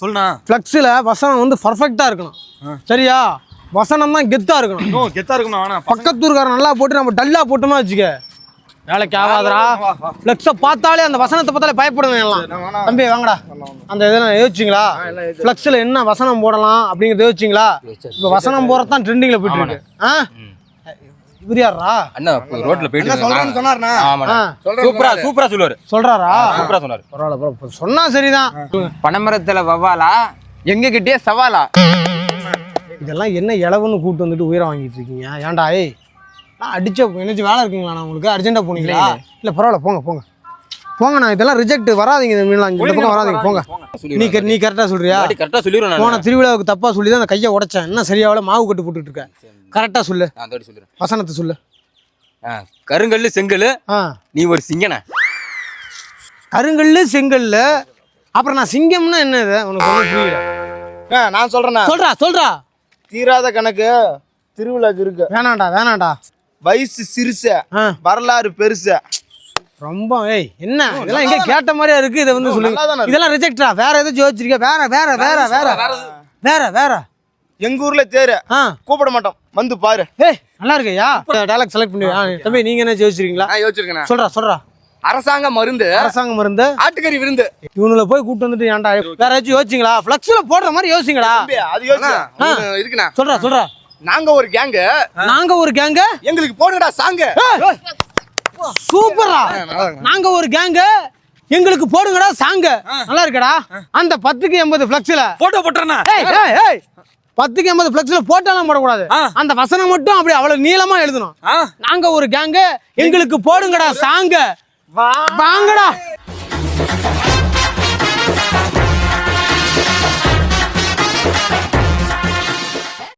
சொல்லுண்ணா. ஃப்ளெக்ஸில் வசனம் வந்து பர்ஃபெக்டாக இருக்கணும். சரியா? வசனம் தான் கெத்தாக இருக்கணும். கெத்தாக இருக்கணும். ஆனால் பக்கத்தூர்காரன் நல்லா போட்டு நம்ம டல்லாக போட்டோமா வச்சுக்க, வேலைக்கு ஆகாதரா. ஃப்ளெக்ஸை பார்த்தாலே அந்த வசனத்தை பார்த்தாலே பயப்படுங்க எல்லாம். தம்பி வாங்கடா, அந்த இதெல்லாம் யோசிச்சிங்களா? ஃப்ளெக்ஸில் என்ன வசனம் போடலாம் அப்படிங்கிறத யோசிச்சிங்களா? இப்போ வசனம் போகிறது தான் ட்ரெண்டிங்கில் போயிட்டு இருக்கு. இவர் யாரா அண்ணா ரோட்ல போயிட்டு சொல்றேன்னு சொன்னாருண்ணா. சூப்பரா சொல்றாரா? சூப்பரா சொன்னாரு. பரவாயில்ல, சொன்னா சரிதான். பனைமரத்துல வவ்வாலா எங்க கிட்டே சவாலா. இதெல்லாம் என்ன இளவுன்னு கூப்பிட்டு வந்துட்டு உயிரை வாங்கிட்டு இருக்கீங்க? ஏன்டா நான் அடிச்ச என்னச்சு வேலை இருக்குங்களா? நான் உங்களுக்கு அர்ஜென்ட்டாக போனீங்களா? இல்லை பரவாயில்ல, போங்க. நான் இதெல்லாம் ரிஜெக்ட் வராதிங்க. இந்த பக்கம் வராதிங்க, போங்க. நீ கரெக்டாக சொல்றியா? கரெக்டாக சொல்லிடுறேன். போன திருவிழாவுக்கு தப்பாக சொல்லி தான் அந்த கையை உடைச்சேன். என்ன சரியாவில் மாவு கட்டு போட்டுட்டு இருக்கேன். கரெக்டாக சொல்லு. வசனத்தை சொல்லு. கருங்கல்லு செங்கல், நீ ஒரு சிங்கன. கருங்கல்லு செங்கல்ல அப்புறம் நான் சிங்கம்னா என்னது உனக்கு புரியல? நான் சொல்றேண்ணா. சொல்றா. தீராத கணக்கு திருவிழாக்கு இருக்கு. வேணாண்டா. வயசு சிறுச, வரலாறு பெருசு. ரொம்ப என்ன இதெல்லாம் எங்க கேட்ட மாதிரியா இருக்கு. இதை வந்து சொல்லுங்க. இதெல்லாம் ரிஜெக்டா. வேற எதுவும் யோசிச்சிருக்க? வேற எங்க ஊர்ல தேரு கூப்பிட மாட்டோம், வந்து பாரு. நல்லா இருக்கையா? டைலாக் செலக்ட் பண்ணி தம்பி, நீங்க என்ன யோசிச்சிருக்கீங்களா? யோசிச்சிருக்கேன். சொல்றா. அரசாங்க மருந்து ஆட்டுக்கறி விருந்து. இவனுல போய் கூட்டு வந்துட்டு ஏன்டா வேற ஏதாச்சும் யோசிச்சிங்களா? ஃப்ளெக்ஸ்ல போடுற மாதிரி யோசிங்களா? அது யோசிச்சு இருக்குண்ணா. சொல்றா. நாங்க ஒரு கேங்க எங்களுக்கு போடுங்கடா சாங்க. சூப்பரா. நாங்க ஒரு கேங்க, எங்களுக்கு போடுங்கடா சாங்க. நல்லா இருக்கடா. அந்த 10க்கு 80 ஃப்ளெக்ஸ்ல போட்டோ போட்டுறேன்னா 10க்கு 80 ஃப்ளெக்ஸ்ல போட்டாலாம் போடக்கூடாது. அந்த வசனம் மட்டும் அப்படி அவ்வளவு நீளமா எழுதணும். நாங்க ஒரு கேங்க, எங்களுக்கு போடுங்கடா சாங்க. வாங்கடா.